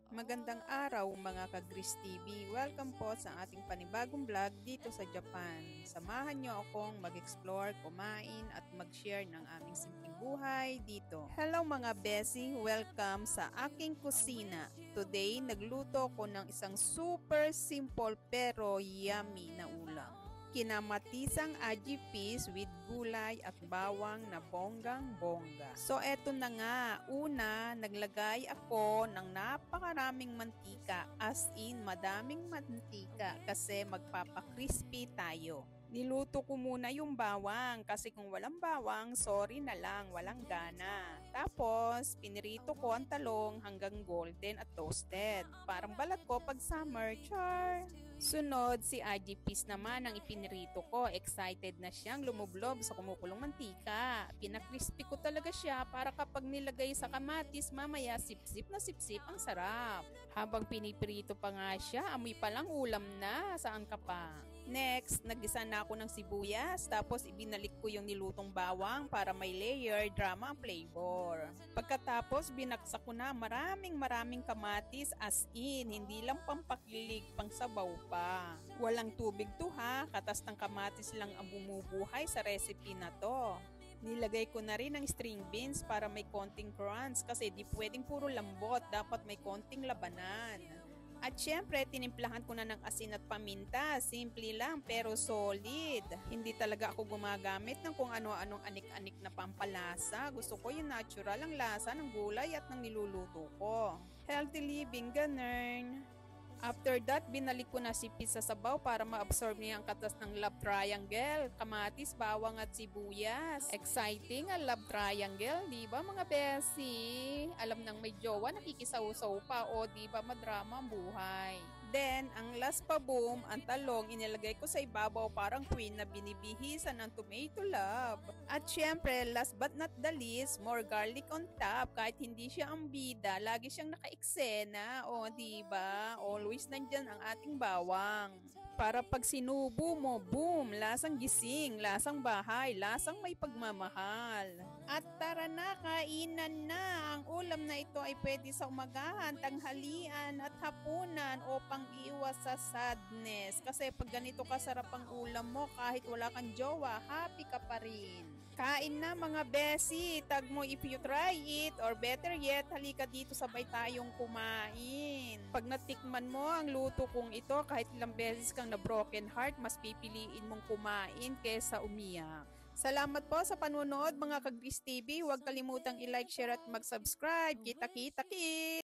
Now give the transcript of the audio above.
Magandang araw mga ka-Gris TV. Welcome po sa ating panibagong vlog dito sa Japan. Samahan niyo akong mag-explore, kumain at mag-share ng aming simpleng buhay dito. Hello mga Bessie! Welcome sa aking kusina. Today, nagluto ko ng isang super simple pero yummy na ulam. Kinamatisang aji fish with gulay at bawang na bonggang-bongga. So eto na nga, una naglagay ako ng napakaraming mantika, as in madaming mantika kasi magpapa-crispy tayo. Niluto ko muna yung bawang kasi kung walang bawang, sorry na lang, walang gana. Tapos, pinirito ko ang talong hanggang golden at toasted. Parang balat ko pag summer, char! Sunod, si Aji Peace naman ang ipinirito ko. Excited na siyang lumublob sa kumukulong mantika. Pinakrispy ko talaga siya para kapag nilagay sa kamatis, mamaya sip-sip na sip-sip ang sarap. Habang pinipirito pa nga siya, amoy palang ulam na. Saan ka pa? Next, nagisa na ako ng sibuyas, tapos ibinalik ko yung nilutong bawang para may layer, drama ang flavor. Pagkatapos, binaksak ko na maraming kamatis as in, hindi lang pampakilig, pang sabaw pa. Walang tubig to ha, katas ng kamatis lang ang bumubuhay sa recipe na to. Nilagay ko na rin ang string beans para may konting crunch kasi di pwedeng puro lambot, dapat may konting labanan. At syempre, tinimplahan ko na ng asin at paminta. Simple lang pero solid. Hindi talaga ako gumagamit ng kung ano-anong anik-anik na pampalasa. Gusto ko yung natural ang lasa ng gulay at ng niluluto ko. Healthy living, ganun. After that, binalik ko na si Peace sa sabaw para ma-absorb niya ang katas ng love triangle, kamatis, bawang at sibuyas. Exciting ang love triangle, di ba mga besi? Alam nang may jowa, nakikisaw-saw pa o di ba madrama ang buhay. Then, ang last pa boom, ang talong inilagay ko sa ibabaw parang queen na binibihisan ng tomato love. At syempre, last but not the least, more garlic on top. Kahit hindi siya ang bida, lagi siyang naka-eksena. O, diba? Always nandyan ang ating bawang. Para pag sinubo mo, boom! Lasang gising, lasang bahay, lasang may pagmamahal. At tara na, kainan na! Ang ulam na ito ay pwede sa umagahan, tanghalian at hapunan o pang-iwas sa sadness. Kasi pag ganito kasarap ang ulam mo, kahit wala kang jowa, happy ka pa rin. Kain na mga besi, tag mo if you try it, or better yet, halika dito sabay tayong kumain. Pag natikman mo ang luto kong ito, kahit ilang beses kang na broken heart, mas pipiliin mong kumain kesa umiyak. Salamat po sa panunood mga ka-Gris TV. Huwag kalimutang i-like, share at mag-subscribe. Kita-kita!